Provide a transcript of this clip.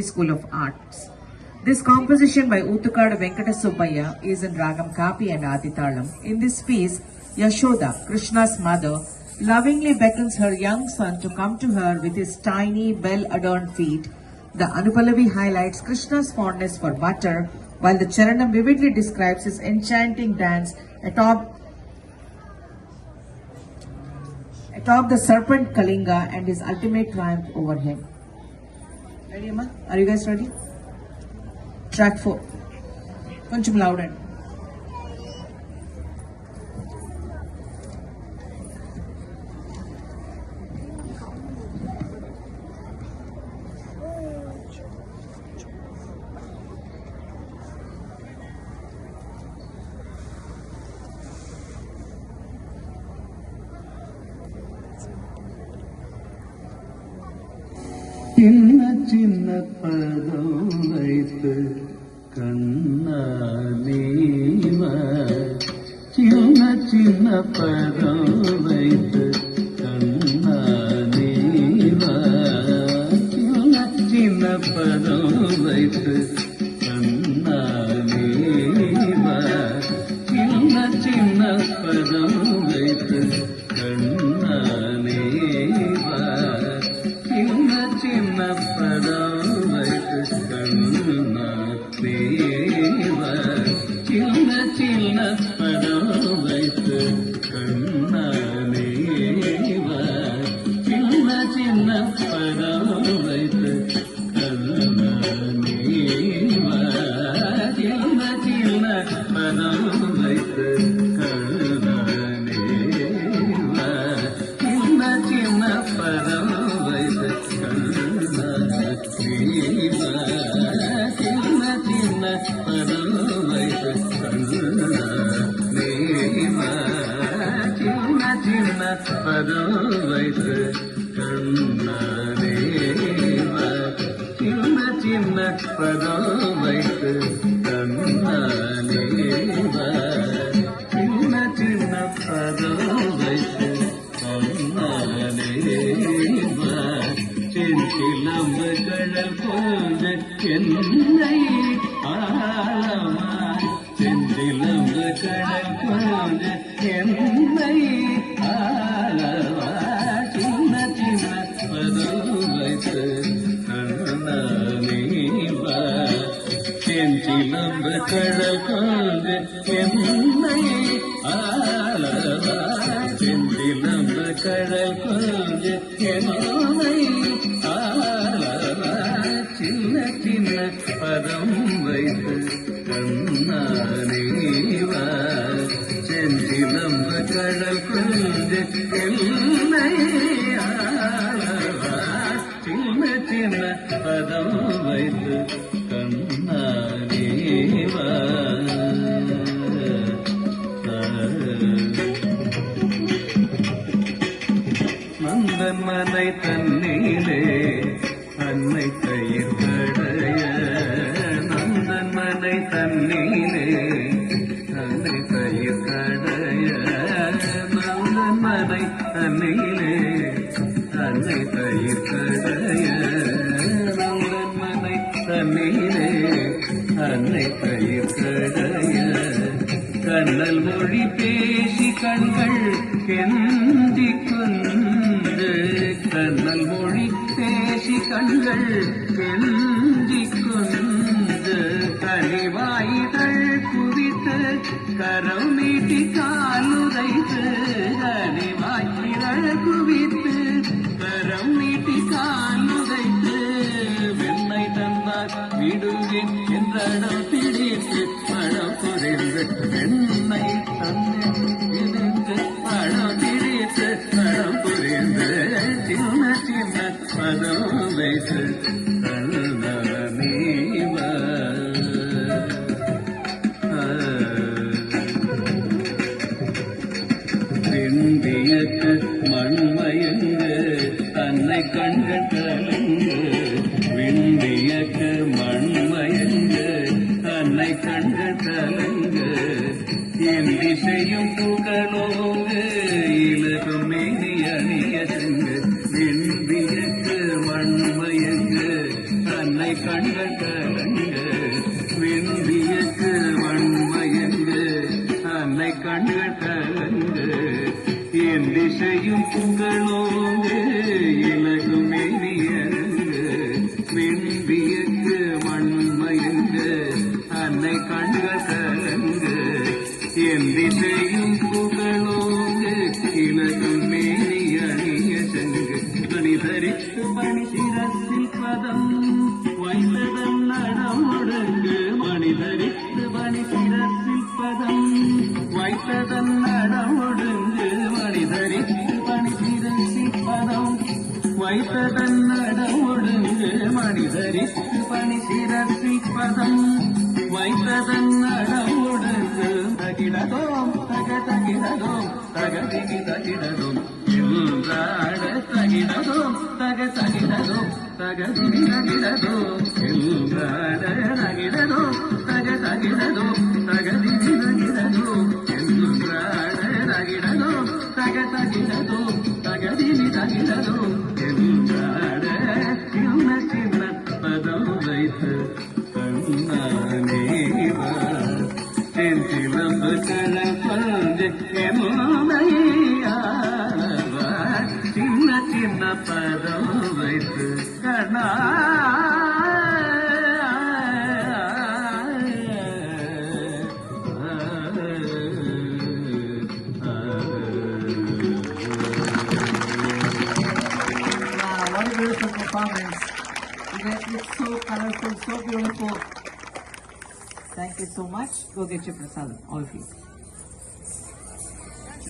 School of Arts. This composition by Uttukadu Venkata Subbaiah is in Ragam Kapi and Aditalam. In this piece, Yashoda, Krishna's mother, lovingly beckons her young son to come to her with his tiny, well-adorned feet. The Anupallavi highlights Krishna's fondness for butter, while the Charanam vividly describes his enchanting dance atop the serpent Kalinga and his ultimate triumph over him. Ready, Amma? Are you guys ready? Track 4. Koncham louder. சின்ன பதம் வைத்து கண்ணா நீவா சின்ன பதம் வைத்து கண்ணா நீவா சின்ன பதம் வைத்து கண்ணா நீவா சின்ன பதம் வைத்து கண்ணா நீவா சின்ன பதம் வைத்து கண்ணா தேவா சின்ன பதம் வைத்து கண்ணா தேவா சின்ன பதம் வைத்து கண்ணா தேவா சின்ன பதம் வைத்து கண்ணா தேவா சின்ன பதம் வைத்து கண்ணா தேவா சின்ன பதம் வைத்து கண்ணா தேவா சின்ன பதம் வைத்து கண்ணா தேவா சின்ன பதம் வைத்து கண்ணா தேவா சின்ன பதம் வைத்து கண்ணா தேவா செந்திலம்ப கடல் போன்ற என்னை ஆழமாய் செந்திலம்ப கடல் போன்ற என்னை ஆழமாய் சின்ன பதம் வைத்து கண்ணா தேவா செந்திலம்ப கடல் போன்ற என்னை ஆழமாய் செந்திலம்ப கடல் போன்ற என்னை சின்ன பதம் வைத்து கண்ணா தேவா செந்திலம்ப கடல் கொஞ்ச என்னை சின்ன பதம் வைத்து கண்ணா தேவா நந்தன் மனை தண்ணீரே அன்னை கயிர் கடைய நந்தன் மனை தண்ணீரே அன்னை கயிர் கடைய நந்தன் மனை தண்ணீரே அன்னை கயிர் கடைய நந்தன் மனை தண்ணீரே அன்னை கயிர் கடைய கண்ணல் மொழி பேசி கண்கள் கெந்தி கொண்டு கண்ணல் மொழி பேசி கண்கள் கெந்தி கொண்டு கனிவாய்கள் குவித்து கரம் நீட்டி காலுதைத்து கனிவாய்கள் குவித்து கரம் நீட்டி காலுதைத்து வெண்ணை தந்தார் விடுவேன் என்றடம் பிடித்து பழம் புரிந்து வெண்ணை தந்து பழம் பிடித்து பழம் புரிந்து சின்ன பதம் வைத்து கண்ணா தேவா விண்டியக்கு மண்மயங்கு தன்னை கண்கள் கலங்கு விண்டியக்கு மண்மயங்கு தன்னை கண்கள் கண்கள் கலங்க விண்வியக்கு மண்மயங்க அன்னை கண்கள் கலங்க என் திசையும் புகழோங்க இலகும் மேனியங்க விண்வியக்கு மண்மயங்க அன்னை கண்கள் கலங்க என் திசையும் புகழோங்க இலகும் மேனியணிய சங்கு பணி தரித்து பணி சிரசில் பதம் வைத்ததன் நடமுடங்கு மணி தரித்து பணி சிரசில் பதம் வைத்ததன் நடமுடங்கு மணி தரித்து பணி சிரசில் பதம் வைத்ததன் நடமுடங்கு மணி தரித்து பணி சிரசில் பதம் வைத்ததன் நடமுடங்கு தகிடதோம் தகிடதோம் தகதிகி தகிடதோம் எல்லாட தகிடதோம் தகிடதோம் தகதிகி தகிடதோம் எல்லாட தகிடதோம் தகிடதோம் தகதிகி தகிடதோம் எல்லாட தகிடதோம் தகிடதோம் தகதிகி தகிடதோம் எல்லாட சின்ன சின்ன பதம் வைத்து கண்ணானேவா செந்திலம்பு கலப்பந்து எமுனையாவா சின்ன சின்ன பதம் வைத்து கண்ணா What a beautiful performance. It's so colorful, so beautiful. Thank you so much. Go get your prasadam, all of you.